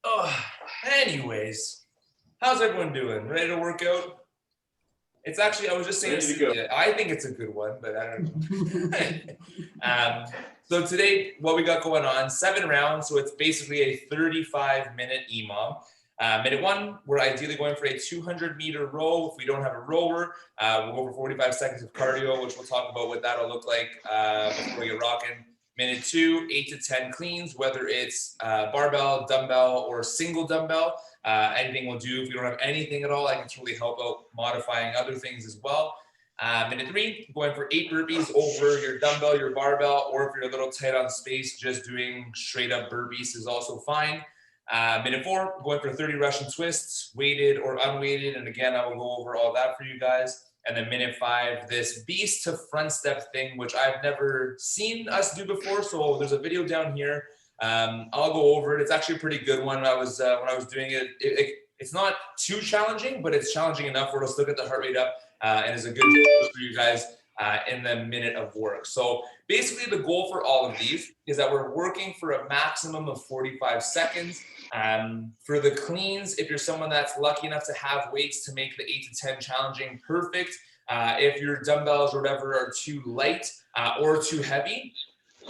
Oh, anyways, how's everyone doing? Ready to work out? It's actually, I was just saying, I think it's a good one, but I don't know. So today, what we got going on, 7 rounds. So it's basically a 35-minute EMOM. Minute 1, we're ideally going for a 200-meter row. If we don't have a rower, we'll go for 45 seconds of cardio, which we'll talk about what that'll look like before we get rocking. Minute 2, 8 to 10 cleans, whether it's barbell, dumbbell, or single dumbbell. Anything will do. If you don't have anything at all, I can totally help out modifying other things as well. Minute 3, going for 8 burpees over your dumbbell, your barbell, or if you're a little tight on space, just doing straight up burpees is also fine. Minute 4, going for 30 Russian twists, weighted or unweighted. And again, I will go over all that for you guys. And then minute 5, this beast to front step thing, which I've never seen us do before. So there's a video down here. I'll go over it. It's actually a pretty good one. When I was doing it, it's not too challenging, but it's challenging enough where it'll still get the heart rate up and is a good tool for you guys in the minute of work. So basically the goal for all of these is that we're working for a maximum of 45 seconds. For the cleans, if you're someone that's lucky enough to have weights to make the 8 to 10 challenging, perfect. If your dumbbells or whatever are too light or too heavy,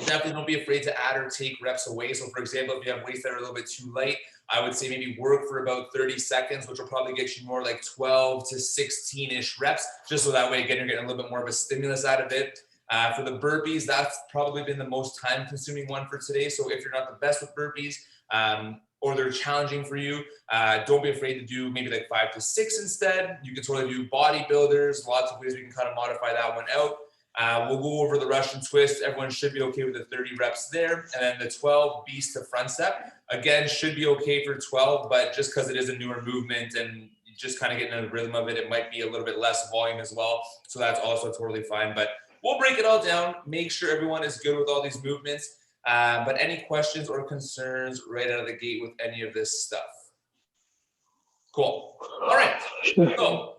definitely don't be afraid to add or take reps away. So for example, if you have weights that are a little bit too light, I would say maybe work for about 30 seconds, which will probably get you more like 12 to 16-ish reps, just so that way, again, you're getting a little bit more of a stimulus out of it. For the burpees, that's probably been the most time-consuming one for today. So if you're not the best with burpees, or they're challenging for you, don't be afraid to do maybe like 5 to 6 instead. You can totally do bodybuilders, lots of ways we can kind of modify that one out. We'll go over the Russian twist. Everyone should be okay with the 30 reps there. And then the 12 beast to front step, again, should be okay for 12, but just because it is a newer movement and just kind of getting in the rhythm of it, it might be a little bit less volume as well. So that's also totally fine. But we'll break it all down, make sure everyone is good with all these movements. But any questions or concerns right out of the gate with any of this stuff? Cool. All right. So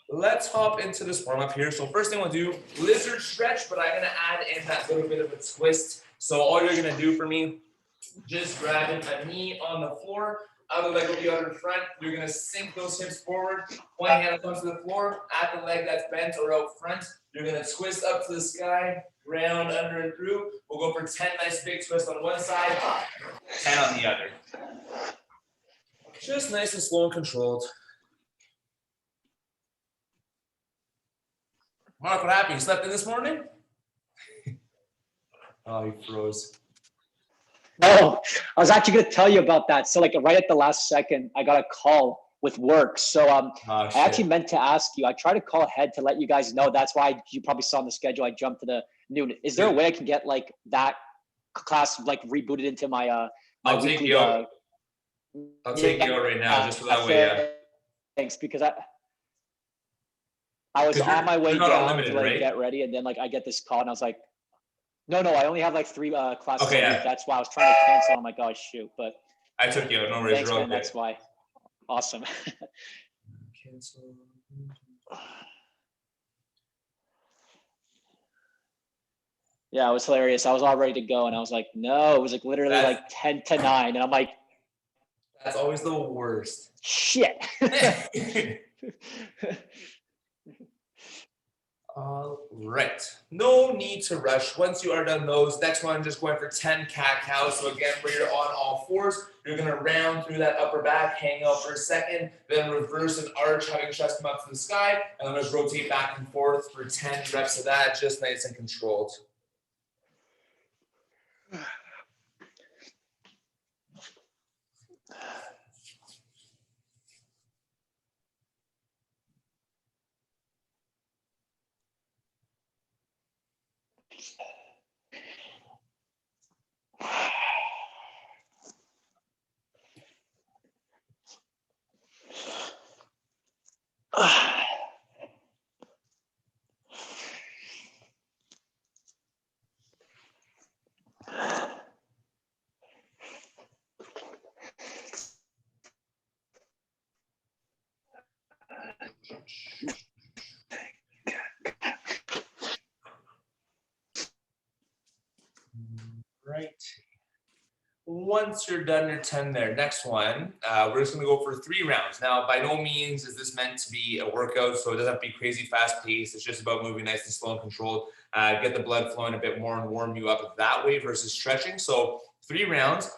let's hop into this warm up here. So first thing we'll do, lizard stretch, but I'm going to add in that little bit of a twist. So all you're going to do for me, just grabbing a knee on the floor, other leg will be out in front. You're going to sink those hips forward. One hand comes to the floor, at the leg that's bent or out front. You're going to twist up to the sky, round, under, and through. We'll go for 10 nice big twists on one side, 10 on the other. Just nice and slow and controlled. Mark, what happened? You slept in this morning? Oh, he froze. No, I was actually going to tell you about that. So like right at the last second, I got a call with work. So I actually meant to ask you. I tried to call ahead to let you guys know. That's why you probably saw on the schedule I jumped to the noon. Is there a way I can get like that class like rebooted into my I'll take you out. I'll take you out right now, just so that way. Yeah. Thanks, because I was on my way down to like get ready, and then like I get this call, and I was like, no, I only have like 3 classes a week. That's why I was trying to cancel. I'm like, oh shoot, but I took you out. No worries. Thanks, man. That's why. Awesome. Cancel. Yeah, it was hilarious. I was all ready to go, and I was like, no, it was like literally like 10 to 9, and I'm like, that's always the worst. Shit. All right. No need to rush. Once you are done those, next one, just going for 10 cat-cows. So again, where you're on all fours, you're going to round through that upper back, hang out for a second, then reverse and arch, having chest come up to the sky, and then just rotate back and forth for 10 reps of that, just nice and controlled. once you're done your 10 there, next one, we're just gonna go for 3 rounds. Now, by no means is this meant to be a workout, so it doesn't have to be crazy fast paced. It's just about moving nice and slow and controlled, get the blood flowing a bit more and warm you up that way versus stretching. So 3 rounds,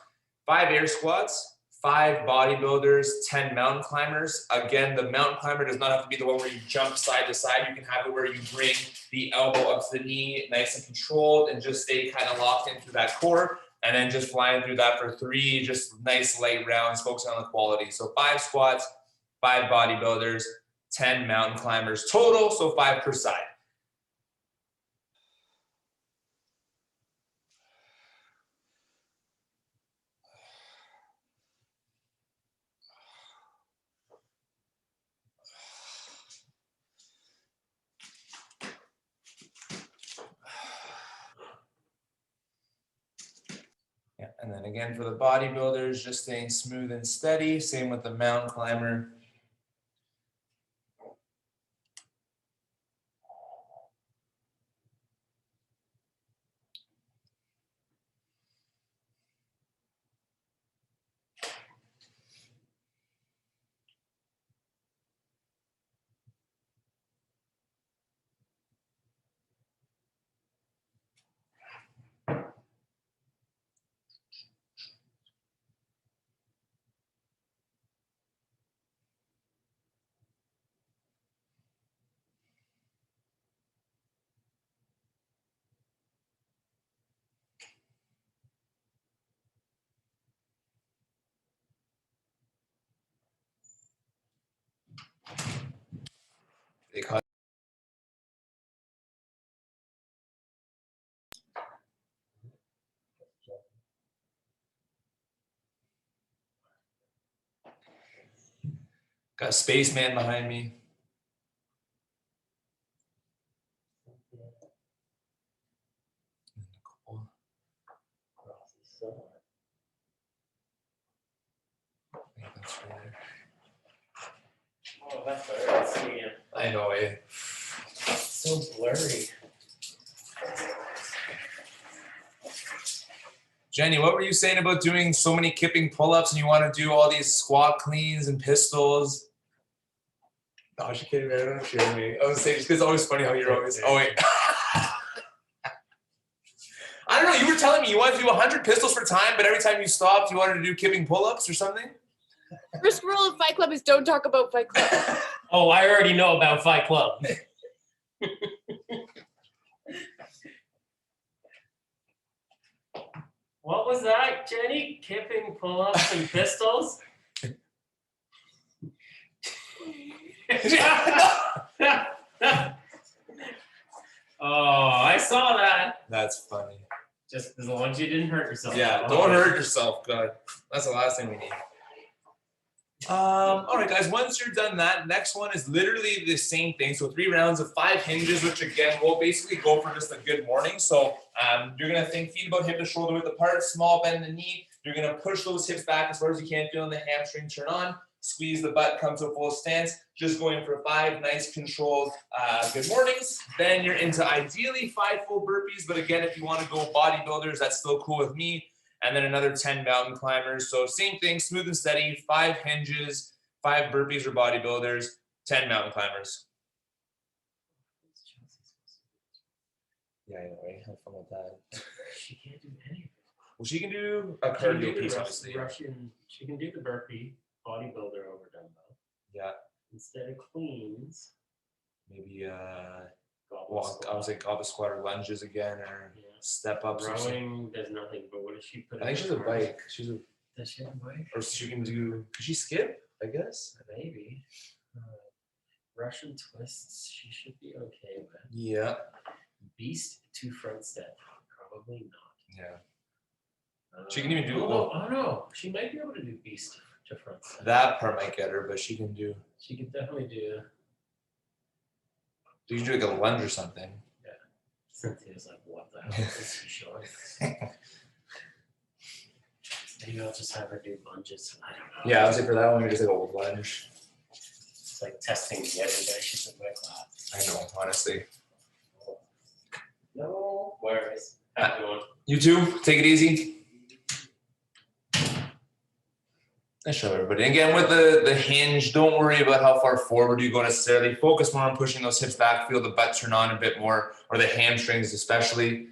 5 air squats, 5 bodybuilders, 10 mountain climbers. Again, the mountain climber does not have to be the one where you jump side to side. You can have it where you bring the elbow up to the knee, nice and controlled, and just stay kind of locked into that core. And then just flying through that for 3, just nice light rounds, focusing on the quality. So 5 squats, 5 bodybuilders, 10 mountain climbers total, so 5 per side. Yeah, and then again for the bodybuilders, just staying smooth and steady. Same with the mountain climber. They call Got a spaceman behind me. Oh, that's alright. I see him. I know it. It's so blurry. Jenny, what were you saying about doing so many kipping pull-ups and you want to do all these squat cleans and pistols? No, she can't even. I don't know if she heard me. I was saying, it's always funny how you're always. Oh wait. I don't know. You were telling me you wanted to do 100 pistols for time, but every time you stopped, you wanted to do kipping pull-ups or something. First rule of Fight Club is don't talk about Fight Club. Oh, I already know about Fight Club. What was that, Jenny? Kipping pull-ups and pistols? Oh, I saw that. That's funny. Just as long as you didn't hurt yourself. Yeah, don't hurt yourself. God, that's the last thing we need. All right, guys, once you're done that, next one is literally the same thing. So 3 rounds of 5 hinges, which again, we'll basically go for just a good morning. So you're gonna think feet about hip to shoulder width apart, small bend in the knee. You're gonna push those hips back as far as you can, feeling the hamstring turn on, squeeze the butt, come to a full stance, just going for 5 nice controlled good mornings. Then you're into ideally 5 full burpees, but again, if you wanna go bodybuilders, that's still cool with me. And then another 10 mountain climbers. So same thing, smooth and steady, 5 hinges, 5 burpees or bodybuilders, 10 mountain climbers. Yeah, I know, right? Have fun with that. She can't do anything. Well, she can do a She can cardio do the piece, obviously. Russian. She can do the burpee, bodybuilder over dumbbell. Yeah. Instead of cleans. Maybe Goblet walk, squat. I would say goblet squat or lunges again, or Yeah. step ups. Rowing, there's nothing, but what does she put? I think in she's the a car? bike. She's a, Does she have a bike? or she can do. Could she skip? I guess. Maybe. Russian twists, she should be okay with. Yeah. Beast to front step, probably not. Yeah. She can even do- Oh no, she might be able to do beast to front step. That part might get her, but she can do. She could definitely do. You can do like a lunge or something. Cynthia's like, what the hell is she showing? Maybe I'll just have her do lunges. I don't know. Yeah, I would say for that one, we just like a lunge. It's like testing the other day. She's in my class. I know, honestly. No worries. Have a good one. You too. Take it easy. Nice show, everybody. Again, with the hinge, don't worry about how far forward you go necessarily. Focus more on pushing those hips back. Feel the butt turn on a bit more, or the hamstrings especially.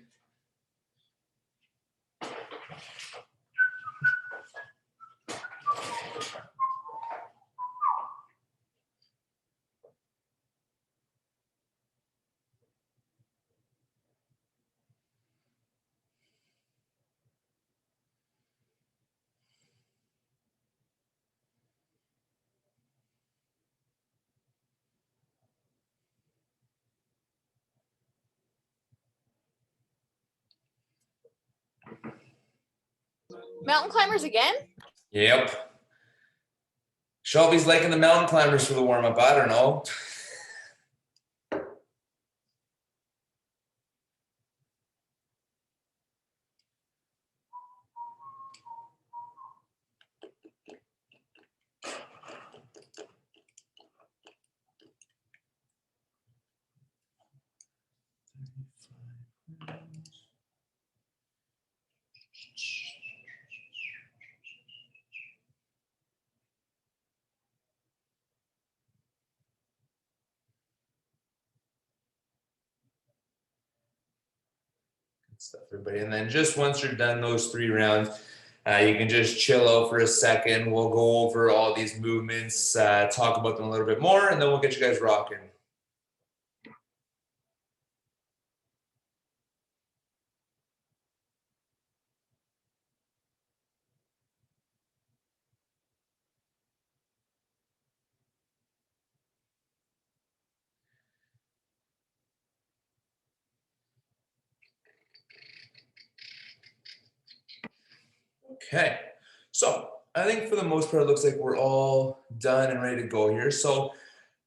Mountain climbers again? Yep. Shelby's liking the mountain climbers for the warm-up. I don't know. Stuff, everybody. And then just once you're done those 3 rounds, you can just chill out for a second. We'll go over all these movements, talk about them a little bit more, and then we'll get you guys rocking. Okay, so I think for the most part, it looks like we're all done and ready to go here. So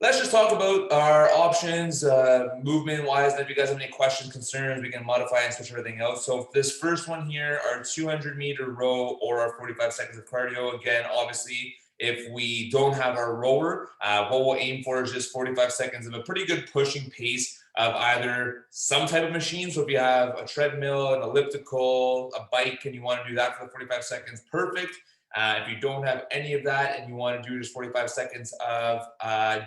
let's just talk about our options, movement-wise. And if you guys have any questions, concerns, we can modify and switch everything out. So this first one here, our 200-meter row or our 45 seconds of cardio. Again, obviously, if we don't have our rower, what we'll aim for is just 45 seconds of a pretty good pushing pace of either some type of machine. So if you have a treadmill, an elliptical, a bike, and you want to do that for the 45 seconds, perfect. If you don't have any of that and you want to do just 45 seconds of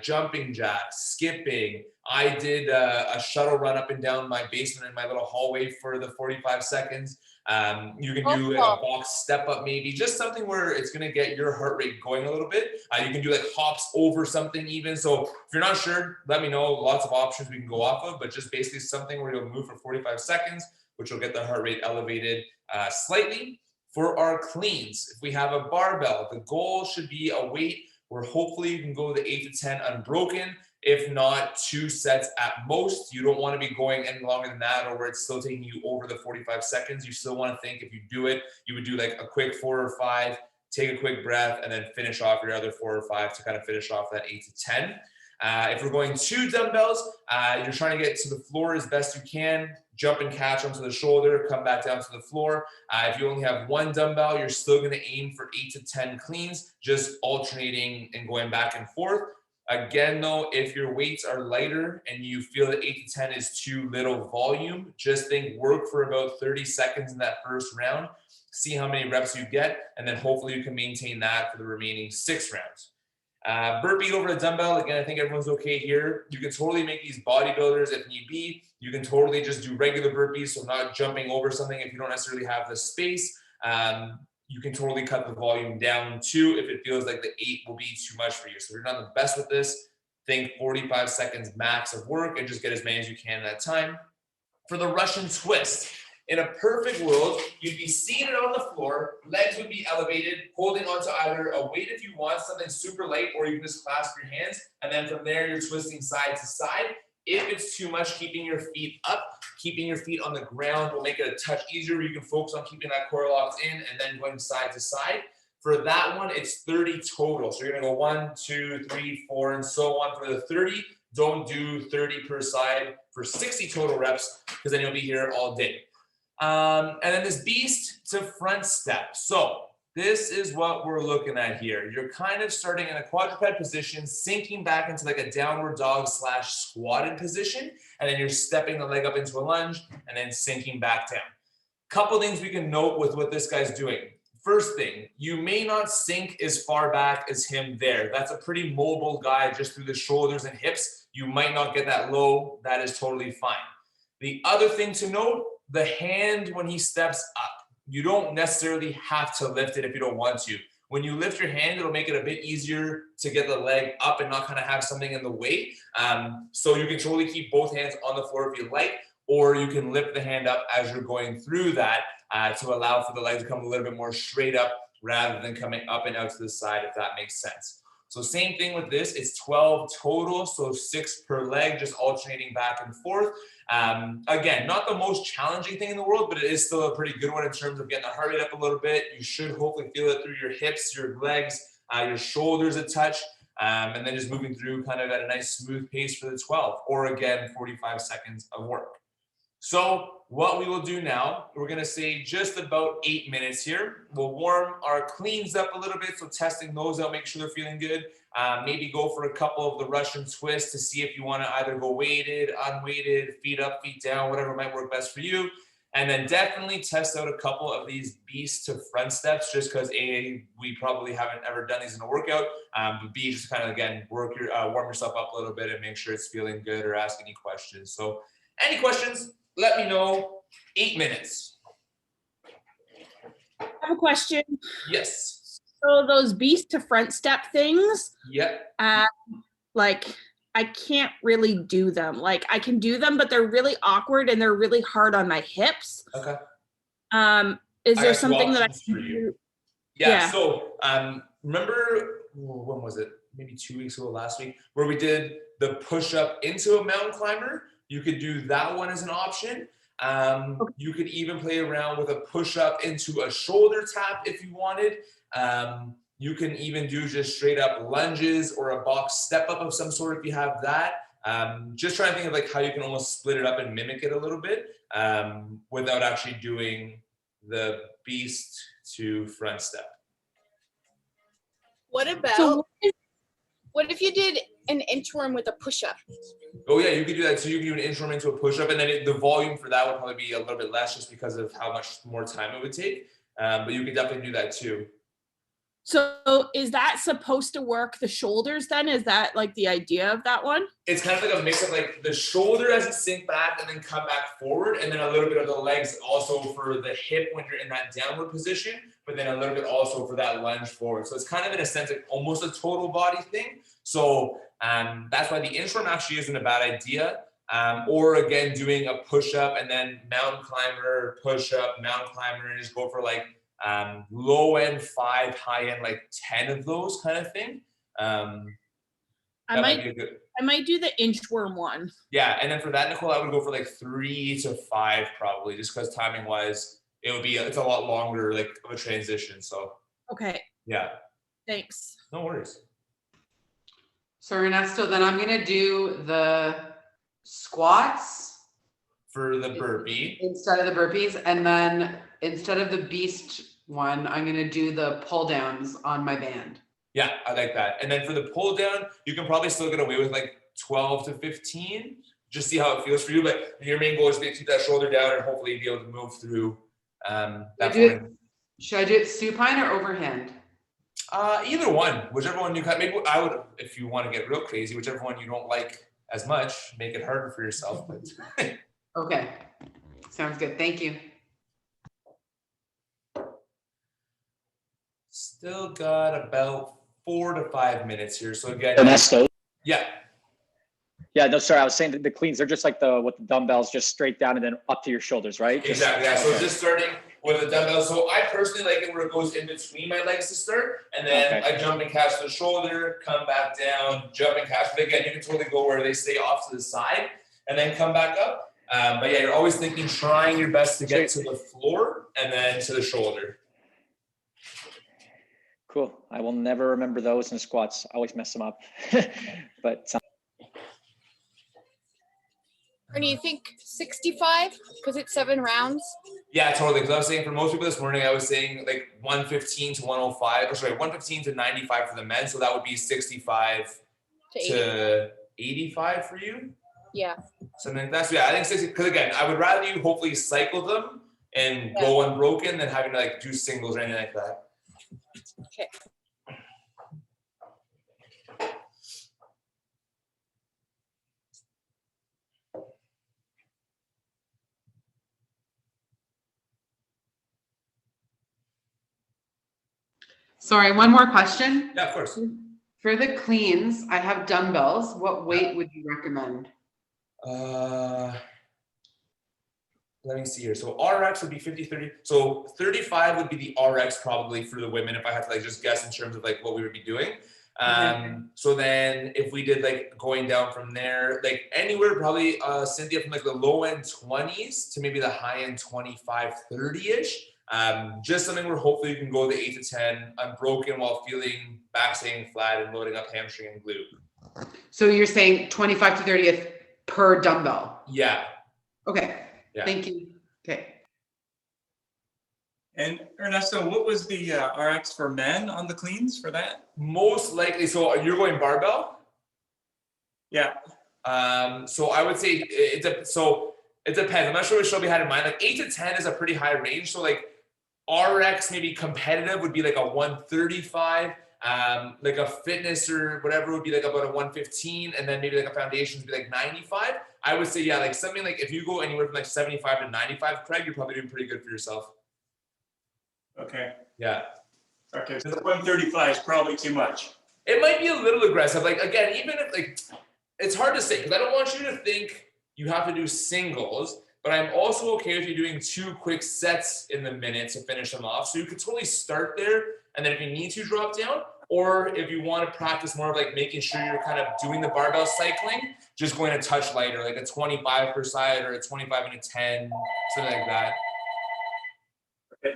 jumping jacks, skipping. I did a shuttle run up and down my basement in my little hallway for the 45 seconds. You can do a box step up, maybe just something where it's going to get your heart rate going a little bit. You can do like hops over something even. So if you're not sure, let me know. Lots of options we can go off of, but just basically something where you'll move for 45 seconds, which will get the heart rate elevated slightly. For our cleans, if we have a barbell, the goal should be a weight where hopefully you can go the 8 to 10 unbroken. If not, 2 sets at most. You don't want to be going any longer than that, or where it's still taking you over the 45 seconds. You still want to think if you do it, you would do like a quick 4 or 5, take a quick breath, and then finish off your other 4 or 5 to kind of finish off that 8 to 10. If we're going 2 dumbbells, you're trying to get to the floor as best you can. Jump and catch onto the shoulder, come back down to the floor. If you only have 1 dumbbell, you're still going to aim for 8 to 10 cleans, just alternating and going back and forth. Again, though, if your weights are lighter and you feel that 8 to 10 is too little volume, just think work for about 30 seconds in that first round, see how many reps you get, and then hopefully you can maintain that for the remaining 6 rounds. Burpee over a dumbbell, again, I think everyone's okay here. You can totally make these bodybuilders if need be. You can totally just do regular burpees, so not jumping over something if you don't necessarily have the space. You can totally cut the volume down too if it feels like the 8 will be too much for you. So if you're not the best with this, think 45 seconds max of work and just get as many as you can at that time. For the Russian twist, in a perfect world, you'd be seated on the floor, legs would be elevated, holding onto either a weight if you want, something super light, or you can just clasp your hands, and then from there, you're twisting side to side. If it's too much, keeping your feet up, keeping your feet on the ground will make it a touch easier. You can focus on keeping that core locked in and then going side to side. For that one, it's 30 total. So you're gonna go 1, 2, 3, 4, and so on. For the 30, don't do 30 per side for 60 total reps, because then you'll be here all day. And then this beast to front step. So this is what we're looking at here. You're kind of starting in a quadruped position, sinking back into like a downward dog / squatted position, and then you're stepping the leg up into a lunge and then sinking back down. Couple things we can note with what this guy's doing. first thing, you may not sink as far back as him there. That's a pretty mobile guy just through the shoulders and hips. You might not get that low. That is totally fine. The other thing to note, the hand when he steps up, you don't necessarily have to lift it if you don't want to. When you lift your hand, it'll make it a bit easier to get the leg up and not kind of have something in the way. So you can totally keep both hands on the floor if you like, or you can lift the hand up as you're going through that to allow for the leg to come a little bit more straight up rather than coming up and out to the side, if that makes sense. So same thing with this, it's 12 total, so 6 per leg, just alternating back and forth. Again, not the most challenging thing in the world, but it is still a pretty good one in terms of getting the heart rate up a little bit. You should hopefully feel it through your hips, your legs, your shoulders a touch, and then just moving through kind of at a nice smooth pace for the 12, or again, 45 seconds of work. So what we will do now, we're gonna say just about 8 minutes here. We'll warm our cleans up a little bit, so testing those out, make sure they're feeling good. Maybe go for a couple of the Russian twists to see if you wanna either go weighted, unweighted, feet up, feet down, whatever might work best for you. And then definitely test out a couple of these beast to front steps, just because A, we probably haven't ever done these in a workout, but B, just kind of, again, warm yourself up a little bit and make sure it's feeling good or ask any questions. So any questions? Let me know. 8 minutes. I have a question. Yes. So those beast to front step things, Yep. like I can't really do them. Like I can do them, but they're really awkward and they're really hard on my hips. Okay. Is there something that I can do? Yeah. So remember, when was it? Maybe 2 weeks ago, last week, where we did the push up into a mountain climber. You could do that one as an option. Okay. You could even play around with a push up into a shoulder tap if you wanted. You can even do just straight up lunges or a box step up of some sort if you have that. Just trying to think of like how you can almost split it up and mimic it a little bit without actually doing the beast to front step. What about, what if you did an inchworm with a push-up? Oh yeah, you could do that. So you can do an inchworm into a push-up, and then the volume for that would probably be a little bit less just because of how much more time it would take. But you could definitely do that too. So is that supposed to work the shoulders then? Is that like the idea of that one? It's kind of like a mix of like the shoulder as it sink back and then come back forward, and then a little bit of the legs also for the hip when you're in that downward position, but then a little bit also for that lunge forward. So it's kind of in a sense like almost a total body thing. So that's why the inchworm actually isn't a bad idea. Or again, doing a push-up and then mountain climber, push-up, mountain climber, and just go for like low end 5, high end like 10 of those kind of thing. I might do the inchworm one. Yeah, and then for that, Nicole, I would go for like 3 to 5 probably, just because timing wise, it's a lot longer like of a transition. So okay. Yeah. Thanks. No worries. So Ernesto, then I'm gonna do the squats for the burpee instead of the burpees, and then instead of the beast one, I'm gonna do the pull downs on my band. Yeah, I like that. And then for the pull down, you can probably still get away with like 12 to 15. Just see how it feels for you. But your main goal is to keep that shoulder down and hopefully be able to move through that point. Should I do it supine or overhand? Either one, whichever one you cut. Maybe I would, if you want to get real crazy, whichever one you don't like as much, make it harder for yourself. But okay, sounds good. Thank you. Still got about 4 to 5 minutes here. So again, Ernesto. Yeah. Yeah, no, sorry. I was saying that the cleans, they're just like with the dumbbells, just straight down and then up to your shoulders, right? Exactly. Yeah. So just starting with the dumbbells. So I personally like it where it goes in between my legs to start, and then I jump and catch the shoulder, come back down, jump and catch. But again, you can totally go where they stay off to the side and then come back up. But yeah, you're always thinking, trying your best to get to the floor and then to the shoulder. Cool. I will never remember those in squats. I always mess them up. But Or do you think 65? Because it's 7 rounds. Yeah, totally. Because I was saying for most people this morning, I was saying like 115 to 105, or sorry, 115 to 95 for the men. So that would be 65 to 85 for you. Yeah. Something like that. So yeah, I think 60, because again, I would rather you hopefully cycle them and go unbroken than having to like do singles or anything like that. Okay. Sorry, one more question. Yeah, of course. For the cleans, I have dumbbells. What weight would you recommend? Let me see here. So RX would be 50, 30. So 35 would be the RX probably for the women if I had to like just guess in terms of like what we would be doing. So then if we did like going down from there, like anywhere probably Cynthia from like the low end 20s to maybe the high end 25, 30-ish. Just something where hopefully you can go the 8 to 10 unbroken while feeling back staying flat and loading up hamstring and glute. So you're saying 25 to 30th per dumbbell? Yeah. Okay. Yeah. Thank you. Okay. And Ernesto, what was the RX for men on the cleans for that? Most likely. So you're going barbell? Yeah. So I would say it depends. I'm not sure what Shelby had in mind. Like 8 to 10 is a pretty high range. So like RX maybe competitive would be like a 135. Like a fitness or whatever would be like about a 115, and then maybe like a foundation would be like 95. I would say, yeah, like something like if you go anywhere from like 75 to 95, Craig, you're probably doing pretty good for yourself. Okay. Yeah. Okay. So the 135 is probably too much. It might be a little aggressive. Like again, even if like it's hard to say because I don't want you to think you have to do singles, but I'm also okay with you doing 2 quick sets in the minute to finish them off. So you could totally start there, and then if you need to drop down, or if you want to practice more of like making sure you're kind of doing the barbell cycling, just going a touch lighter, like a 25 per side or a 25 and a 10, something like that. Okay.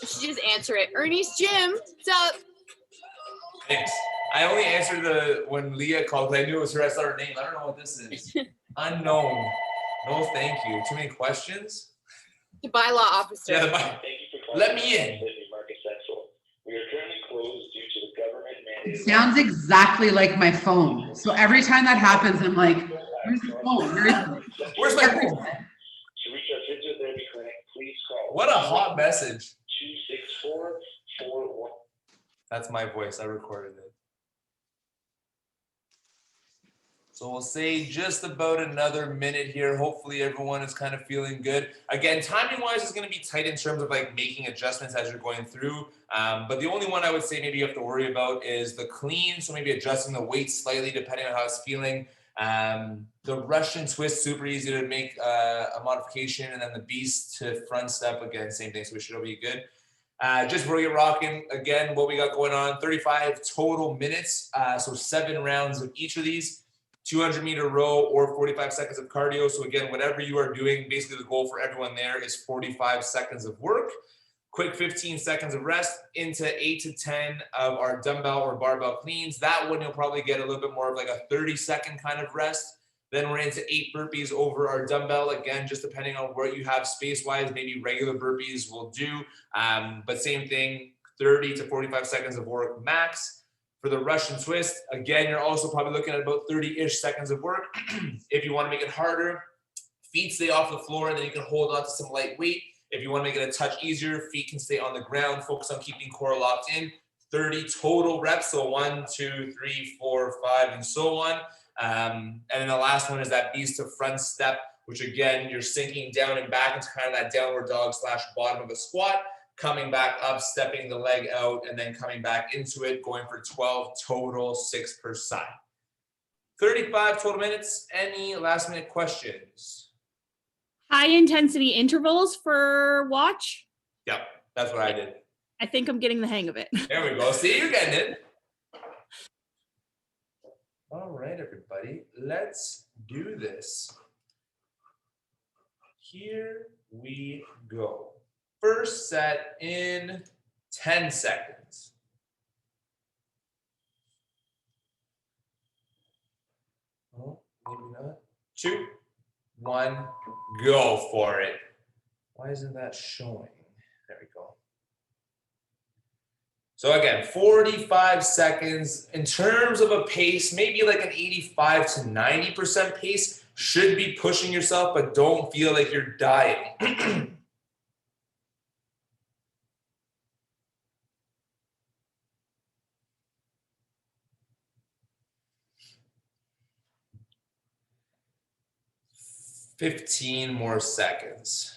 You should just answer it. Ernie's gym. What's up? Thanks. I only answered when Leah called because I knew it was her. I saw her name. I don't know what this is. Unknown. No, thank you. Too many questions? The bylaw officer. Yeah, Thank you for let me in. Market Central. We are currently closed due to the government It mandated. sounds exactly like my phone. So every time that happens, I'm like, where's the phone? Where is it? Where's my phone? To reach our physiotherapy clinic, please call. What a hot message. 264-41. That's my voice. I recorded it. So we'll say just about another minute here. Hopefully everyone is kind of feeling good. Again, timing wise is going to be tight in terms of like making adjustments as you're going through. But the only one I would say maybe you have to worry about is the clean. So maybe adjusting the weight slightly depending on how it's feeling. The Russian twist, super easy to make a modification. And then the beast to front step, again, same thing. So we should all be good. Just before we get rocking, again, what we got going on, 35 total minutes. So 7 rounds of each of these. 200-meter row or 45 seconds of cardio. So again, whatever you are doing, basically the goal for everyone there is 45 seconds of work. Quick 15 seconds of rest into 8 to 10 of our dumbbell or barbell cleans. That one you'll probably get a little bit more of like a 30-second kind of rest. Then we're into 8 burpees over our dumbbell. Again, just depending on where you have space-wise, maybe regular burpees will do. But same thing, 30 to 45 seconds of work max. For the Russian twist, again, you're also probably looking at about 30-ish seconds of work. If you want to make it harder, feet stay off the floor, and then you can hold on to some light weight. If you want to make it a touch easier, feet can stay on the ground. Focus on keeping core locked in. 30 total reps, so 1, 2, 3, 4, 5, and so on. And then the last one is that beast to front step, which again, you're sinking down and back into kind of that downward dog / bottom of a squat. Coming back up, stepping the leg out, and then coming back into it, going for 12 total, 6 per side. 35 total minutes. Any last minute questions? High intensity intervals for watch. Yep, that's what I did. I think I'm getting the hang of it. There we go. See, you're getting it. All right, everybody, let's do this. Here we go. First set in 10 seconds. Oh, maybe not. 2, 1, go for it. Why isn't that showing? There we go. So again, 45 seconds. In terms of a pace, maybe like an 85 to 90% pace. Should be pushing yourself, but don't feel like you're dying. 15 more seconds.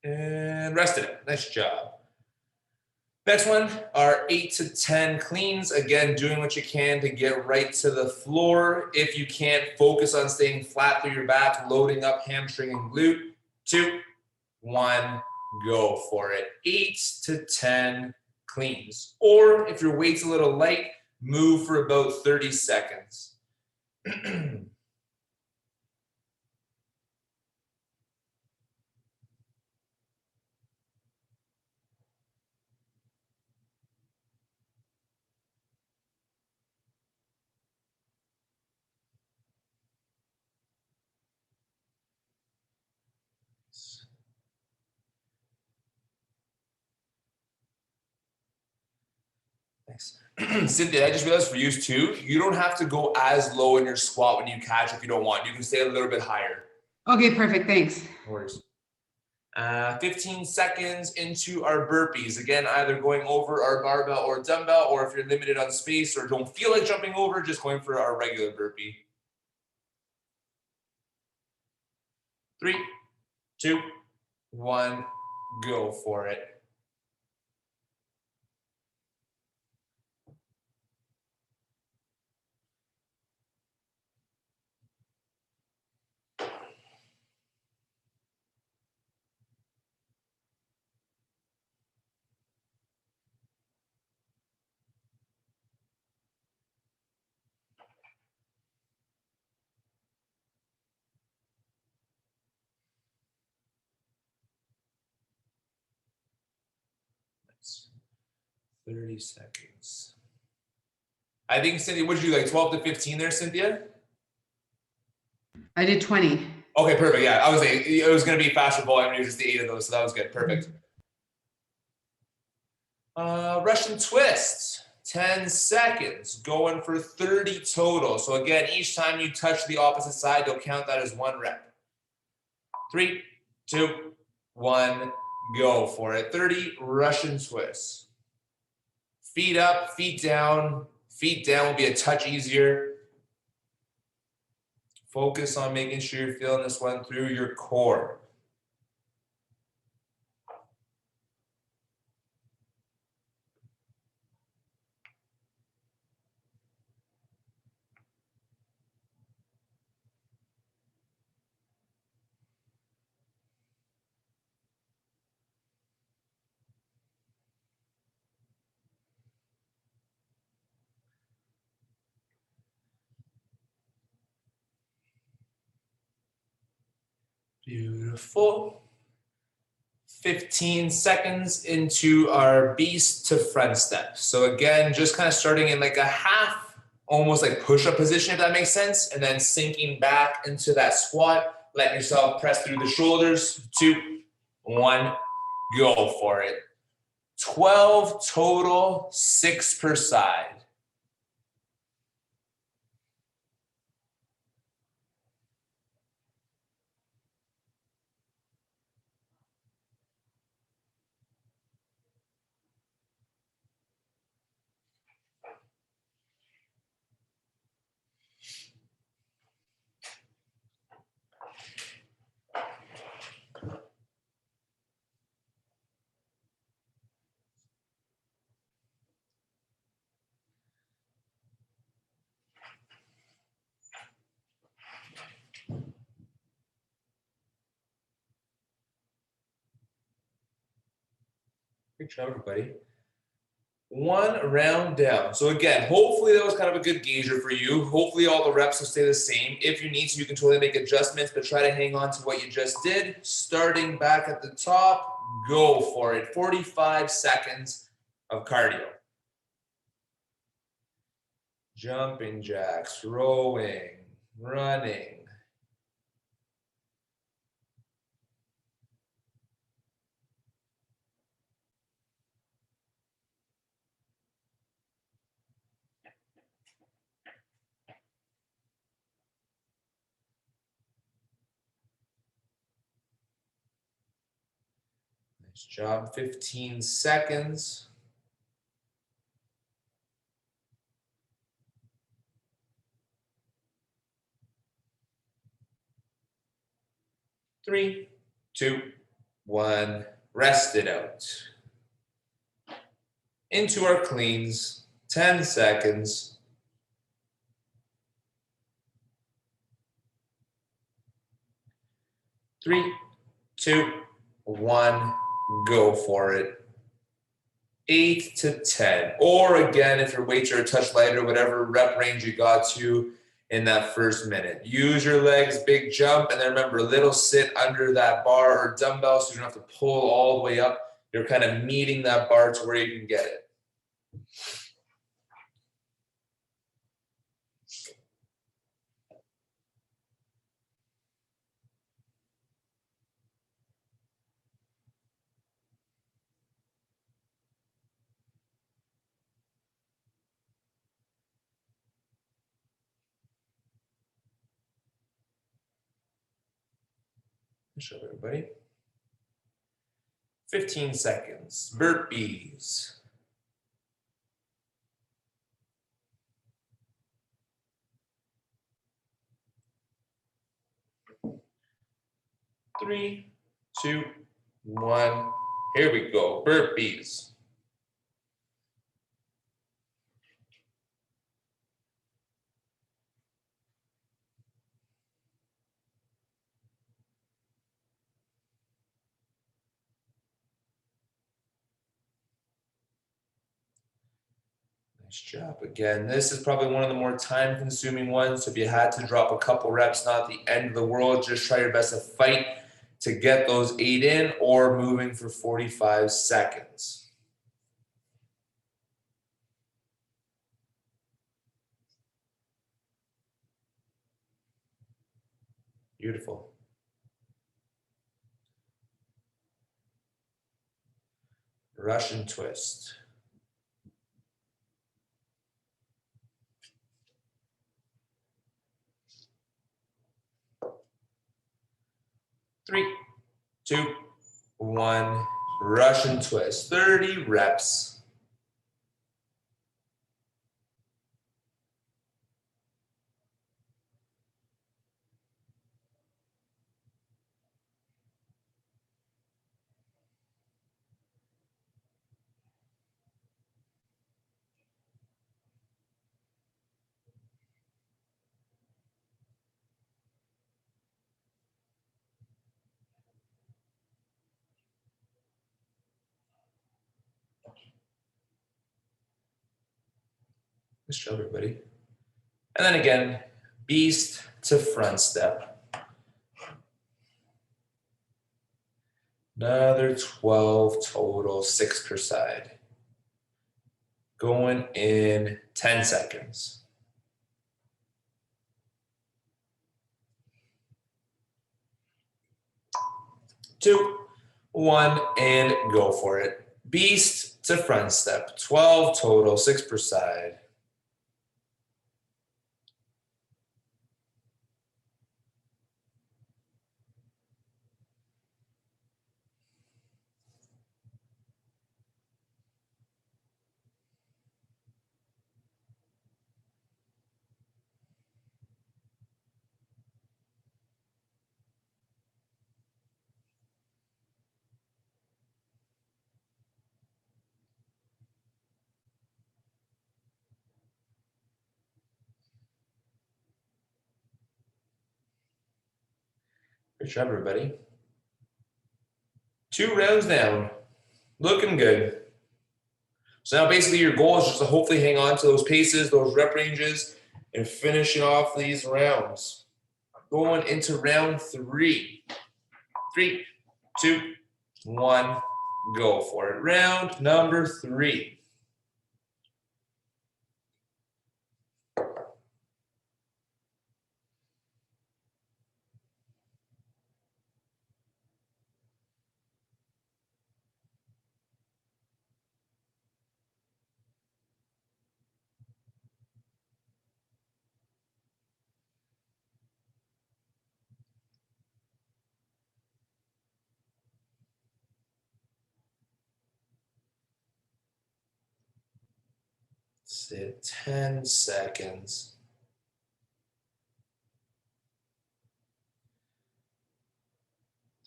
And rest it. Nice job. Next one are 8 to 10 cleans. Again, doing what you can to get right to the floor. If you can't, focus on staying flat through your back, loading up hamstring and glute. 2, 1, go for it. 8 to 10 cleans. Or if your weight's a little light, move for about 30 seconds. 'Cynthia, I just realized for you too, you don't have to go as low in your squat when you catch if you don't want. You can stay a little bit higher. Okay, perfect. Thanks. No worries. 15 seconds into our burpees. Again, either going over our barbell or dumbbell, or if you're limited on space or don't feel like jumping over, just going for our regular burpee. 3, 2, 1, go for it. That's 30 seconds. I think, Cynthia, what did you do, like 12 to 15 there, Cynthia? I did 20. Okay, perfect. Yeah, I was like, it was going to be faster volume. It was just the 8 of those, so that was good. Perfect. Russian twists. 10 seconds. Going for 30 total. So again, each time you touch the opposite side, you'll count that as 1 rep. 3, 2, 1, go for it. 30 Russian twists. Feet up, feet down. Feet down will be a touch easier. Focus on making sure you're feeling this one through your core. Beautiful. 15 seconds into our beast to front step. So again, just kind of starting in like a half, almost like push-up position, if that makes sense, and then sinking back into that squat, letting yourself press through the shoulders. 2, 1, go for it. 12 total, 6 per side. Good job, everybody. 1 round down. So again, hopefully that was kind of a good gauger for you. Hopefully all the reps will stay the same. If you need to, you can totally make adjustments, but try to hang on to what you just did. Starting back at the top, go for it. 45 seconds of cardio. jumping jacks, rowing, running. Nice job, 15 seconds. Three, two, one, rest it out. Into our cleans, 10 seconds. Three, two, one, go for it. 8 to 10. Or again, if your weights are a touch lighter, whatever rep range you got to in that first minute. Use your legs, big jump, and then remember, little sit under that bar or dumbbell so you don't have to pull all the way up. You're kind of meeting that bar to where you can get it. Show everybody. 15 seconds. Burpees. Three, two, one. Here we go. Burpees. Nice job. Again, this is probably one of the more time-consuming ones. So if you had to drop a couple reps, not the end of the world. Just try your best to fight to get those 8 in or moving for 45 seconds. Beautiful. Russian twist. Three, two, one. Russian twist. 30 reps. Nice job, everybody. And then again, beast to front step. Another 12 total, 6 per side. Going in 10 seconds. 2, 1, and go for it. Beast to front step. 12 total, 6 per side. Good job, everybody. 2 rounds down. Looking good. So now basically your goal is just to hopefully hang on to those paces, those rep ranges, and finishing off these rounds. Going into round 3. 3, 2, 1, go for it. Round number 3. Sit 10 seconds.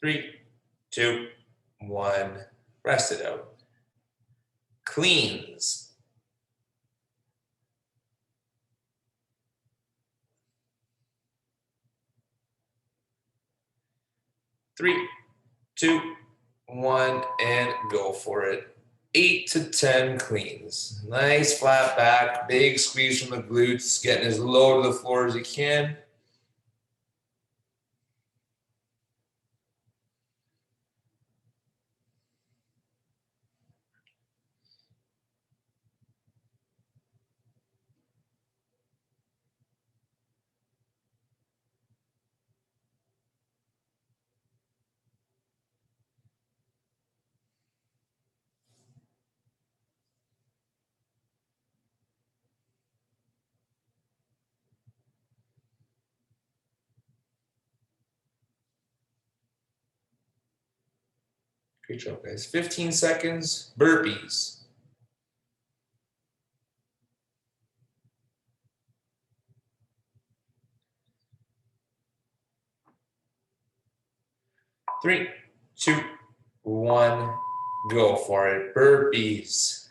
3, 2, 1. Rest it out. Cleans. 3, 2, 1, and go for it. 8 to 10 cleans. Nice flat back, big squeeze from the glutes, getting as low to the floor as you can. Great job, guys. 15 seconds, burpees. Three, two, one, go for it. Burpees.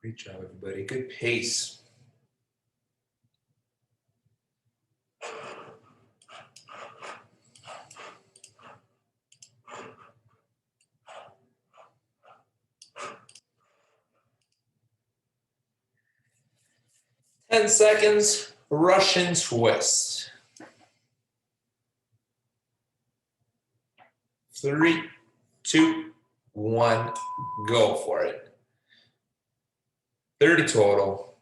Great job, everybody. Good pace. Ten seconds, Russian twist. 3, 2, 1, go for it. 30 total.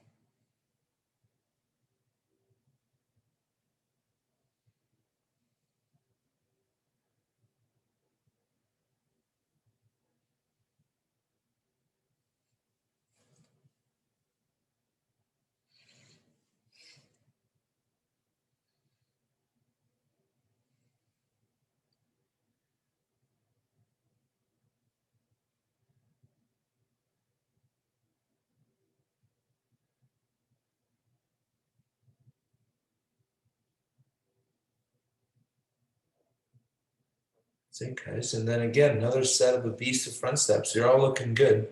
That's it, guys. And then again, another set of the beast of front steps. You're all looking good.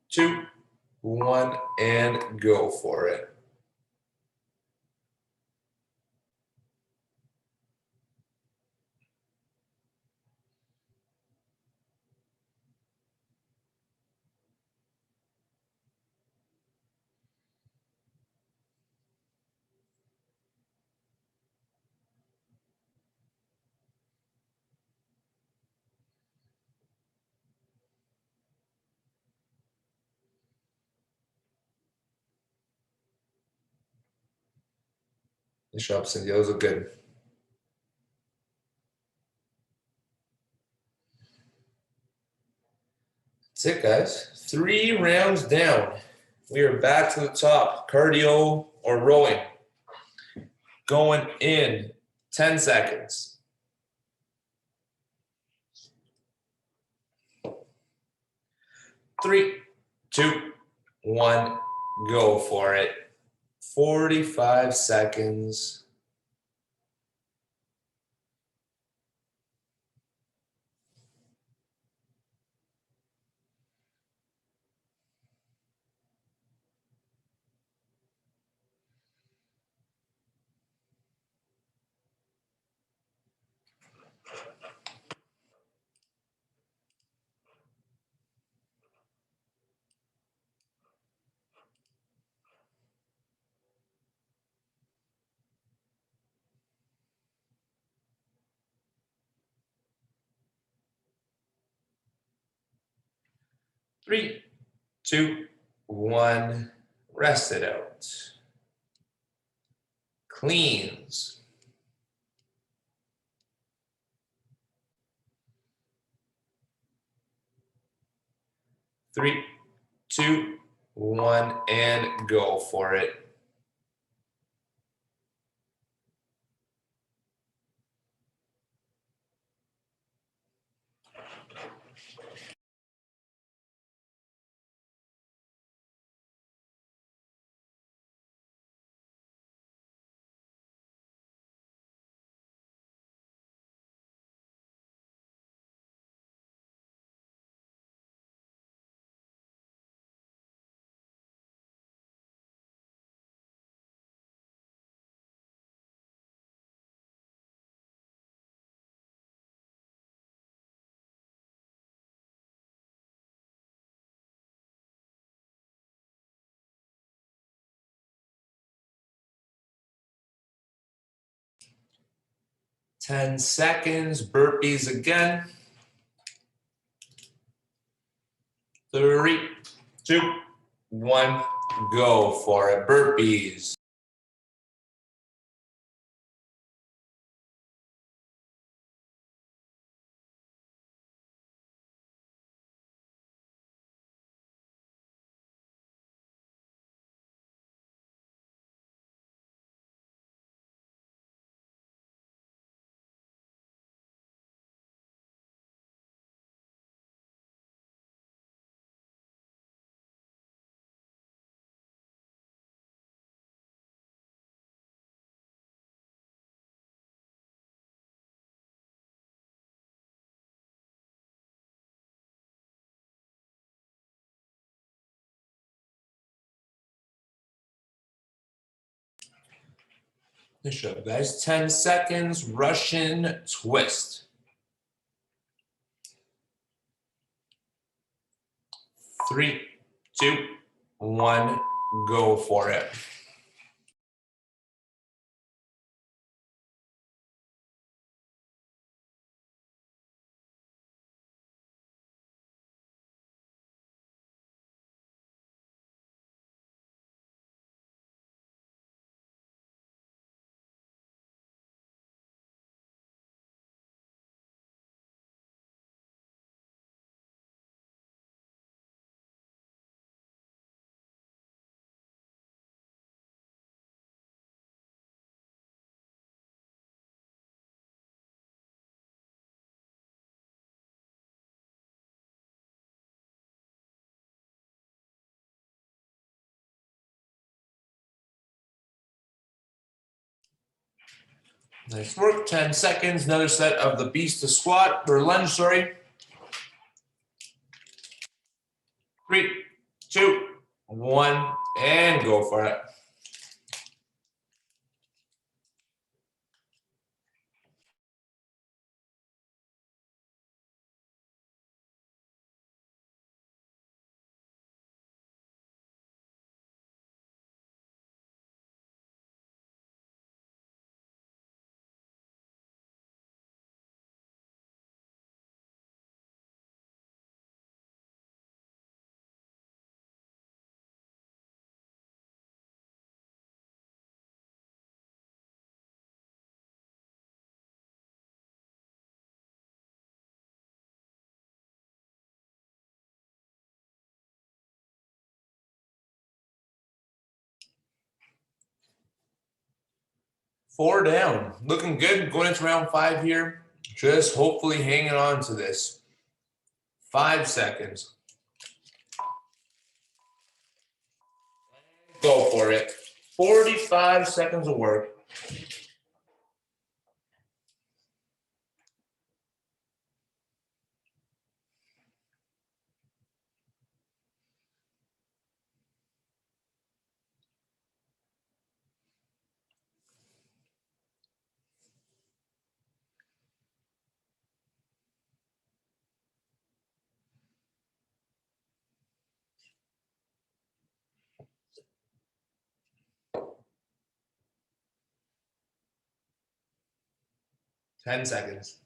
Two, one, and go for it. Nice job, Cindy. Those look good. That's it, guys. 3 rounds down. We are back to the top. Cardio or rowing. Going in 10 seconds. 3, 2, 1, go for it. 45 seconds. 3, 2, 1. Rest it out. Cleans. 3, 2, 1, and go for it. Ten seconds, burpees again. 3, 2, 1, go for it. Burpees. Push up, guys. 10 seconds, Russian twist. 3, 2, 1, go for it. Nice work. 10 seconds. Another set of the beast to squat or lunge, sorry. 3, 2, 1, and go for it. Four down. Looking good. Going into round 5 here. Just hopefully hanging on to this. 5 seconds. Go for it. 45 seconds of work. Ten seconds.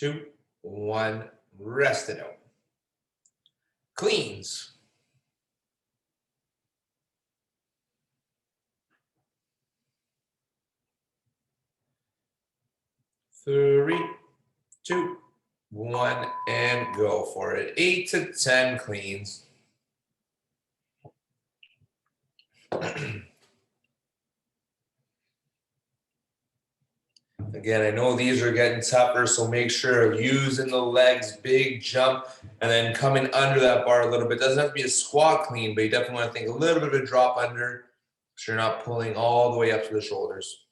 2, 1, rest it out. Cleans. 3, 2, 1, and go for it. 8 to 10 cleans. Again, I know these are getting tougher, so make sure using the legs, big jump, and then coming under that bar a little bit. Doesn't have to be a squat clean, but you definitely want to think a little bit of a drop under, so you're not pulling all the way up to the shoulders.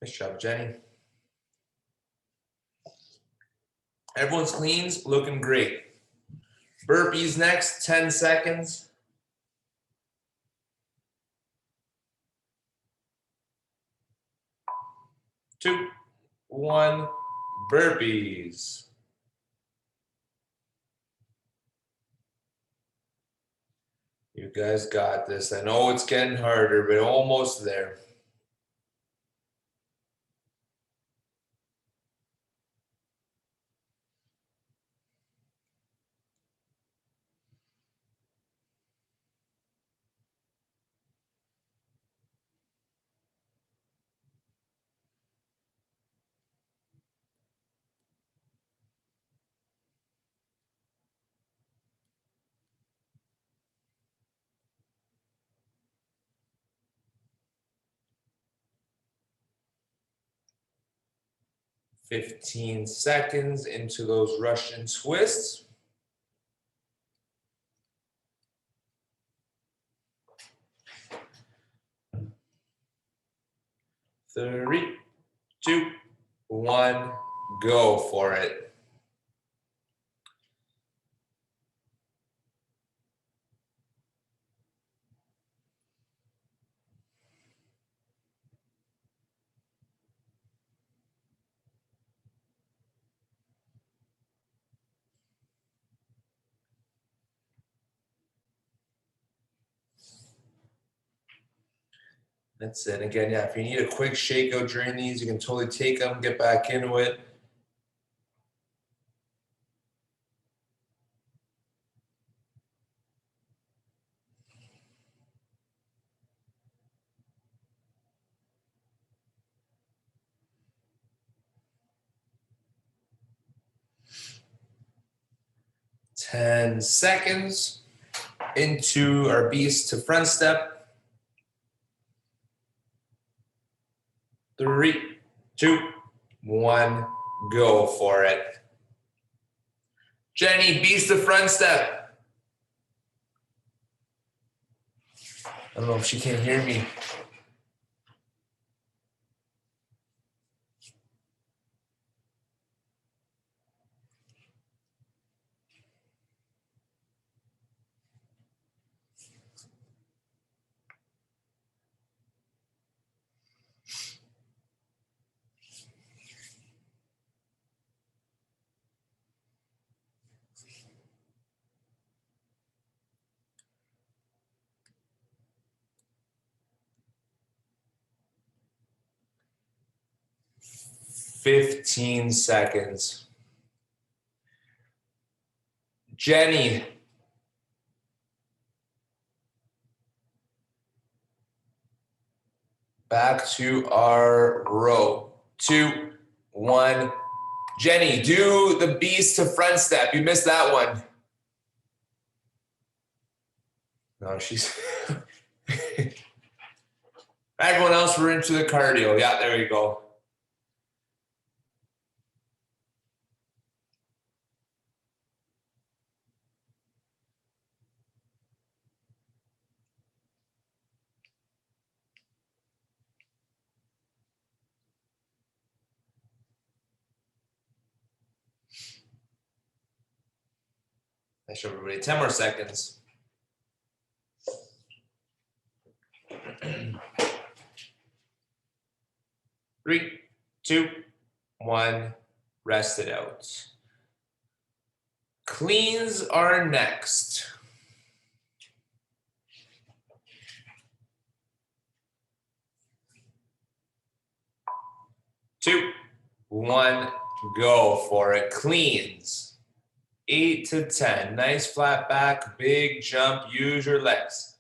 Nice job, Jenny. Everyone's cleans, looking great. Burpees next, 10 seconds. Two, one, burpees. You guys got this. I know it's getting harder, but almost there. "15 seconds into those Russian twists. Three, two, one, go for it. That's it. Again, yeah, if you need a quick shakeout during these, you can totally take them, get back into it. "10 seconds into our beast to front step. 3, 2, 1, go for it. Jenny, beast to front step. I don't know if she can hear me. "15 seconds. Jenny. Back to our row. 2, 1. Jenny, do the beast to front step. You missed that one. No, she's... Everyone else, we're into the cardio. Yeah, there you go. Nice job, everybody. 10 more seconds. 3, 2, 1, rest it out. Cleans are next. 2, 1, go for it. Cleans. 8 to 10. Nice flat back, big jump. Use your legs.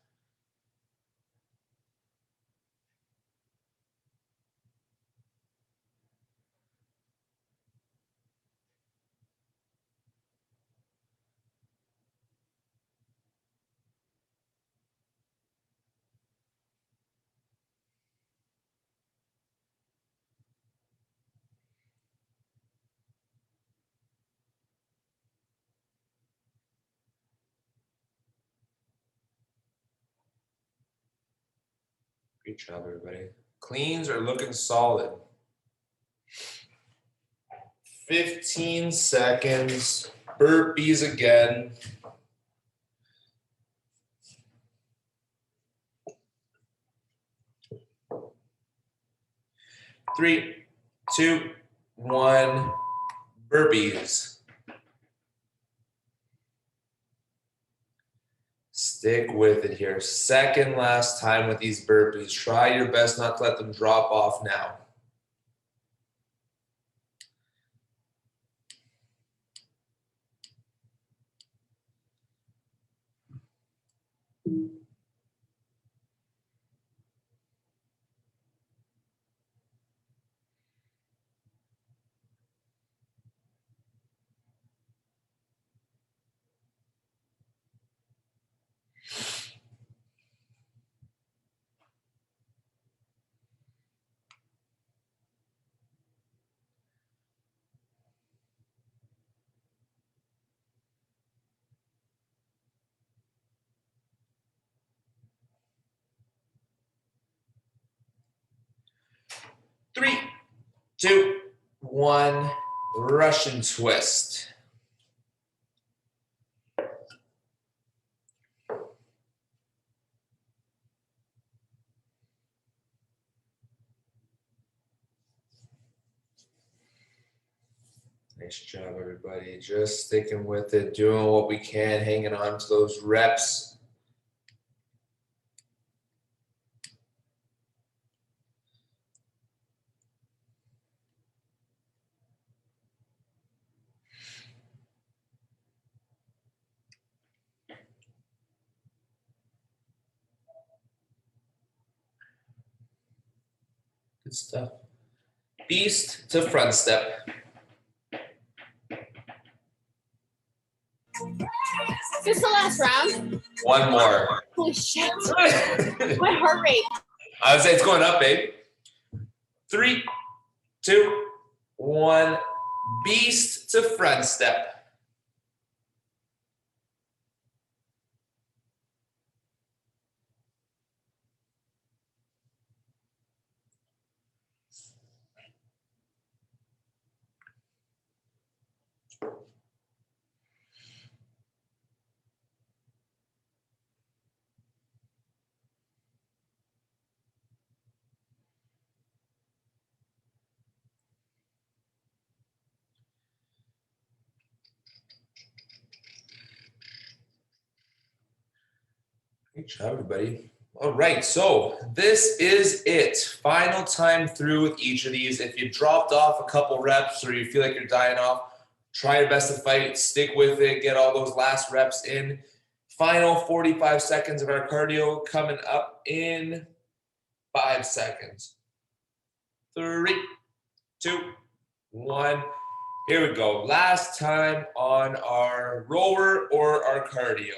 Great job, everybody. Cleans are looking solid. 15 seconds. Burpees again. Three, 2, 1. Burpees. Stick with it here. Second last time with these burpees. Try your best not to let them drop off now. Three, 2, 1. Russian twist. Nice job, everybody. Just sticking with it, doing what we can, hanging on to those reps. Good stuff. Beast to front step. Is this the last round? One more. Holy shit. My heart rate. I would say it's going up, babe. 3, 2, 1. Beast to front step. Great job, everybody. All right, so this is it. Final time through with each of these. If you dropped off a couple reps or you feel like you're dying off, try your best to fight, stick with it, get all those last reps in. Final 45 seconds of our cardio coming up in 5 seconds. 3, 2, 1. Here we go. Last time on our rower or our cardio.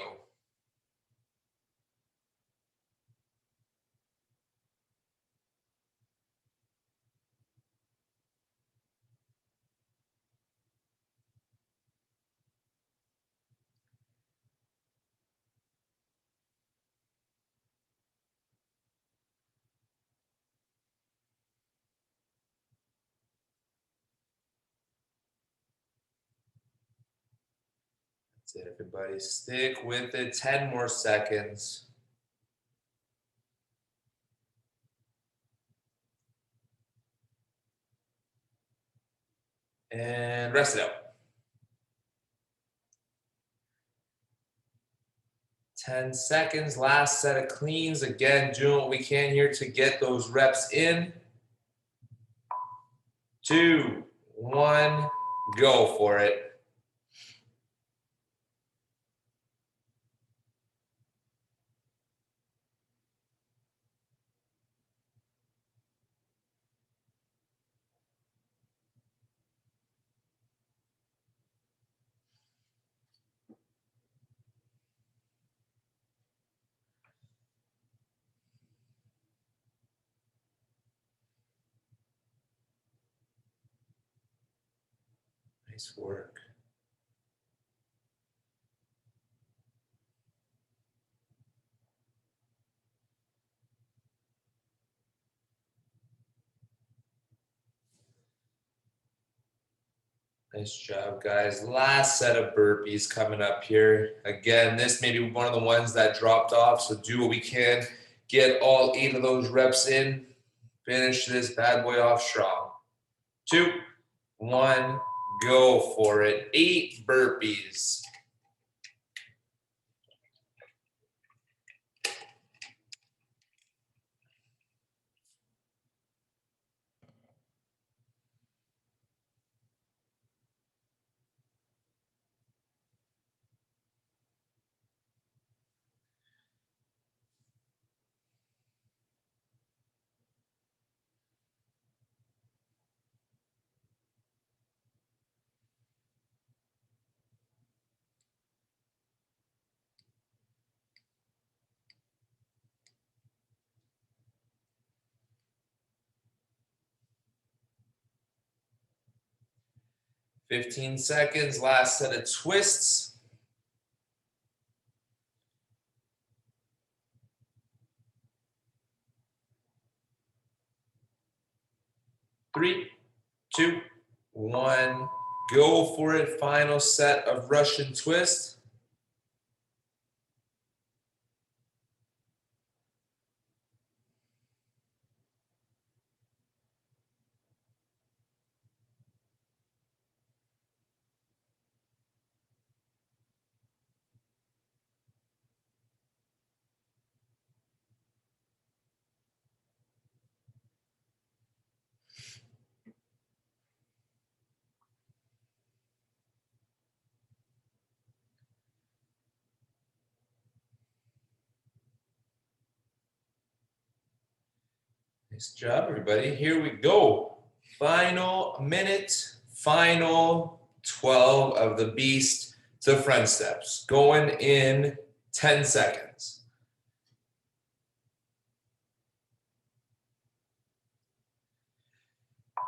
That's it, everybody. Stick with it. 10 more seconds. And rest it out. 10 seconds, last set of cleans. Again, doing what we can here to get those reps in. 2, 1, go for it. Nice work. Nice job, guys. Last set of burpees coming up here. Again, this may be one of the ones that dropped off, so do what we can. Get all 8 of those reps in. Finish this bad boy off strong. 2, 1, go for it. 8 burpees. Fifteen seconds, last set of twists. Three, 2, 1, go for it. Final set of Russian twist. Nice job, everybody. Here we go. Final minute, final 12 of the beast to front steps. Going in 10 seconds.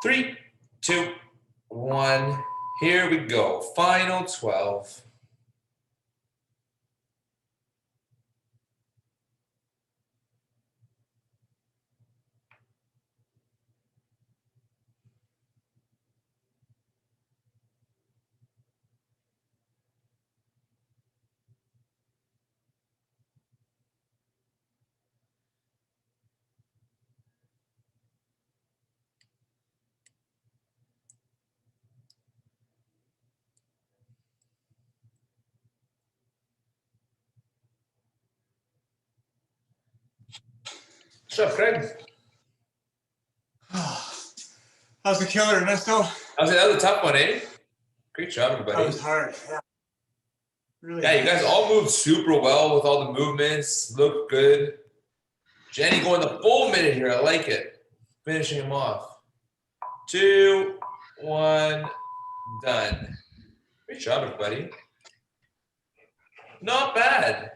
3, 2, 1. Here we go. Final 12. What's up, Craig? How's the killer, Ernesto? That was a tough one, eh? Great job, everybody. That was hard. Yeah. Really. Yeah, you guys all moved super well with all the movements. Looked good. Jenny going the full minute here. I like it. Finishing him off. 2, 1, done. Great job, everybody. Not bad.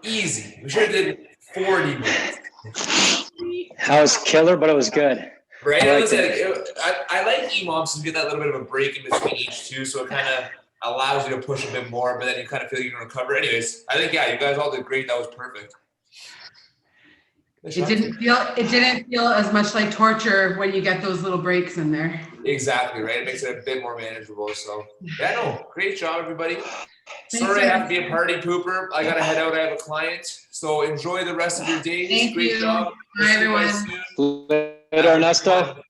Easy. We should have did 40 minutes. That was killer, but it was good. Right? I like EMOMs to get that little bit of a break in between each two, so it kind of allows you to push a bit more, but then you kind of feel you can recover. Anyways, I think, yeah, you guys all did great. That was perfect. It didn't feel as much like torture when you get those little breaks in there. Exactly, right? It makes it a bit more manageable. So, yeah, no, great job, everybody. Sorry I have to be a party pooper. I got to head out. I have a client. So enjoy the rest of your days. Thank Great you. job. Bye, See you guys everyone. soon. Later, Ernesto.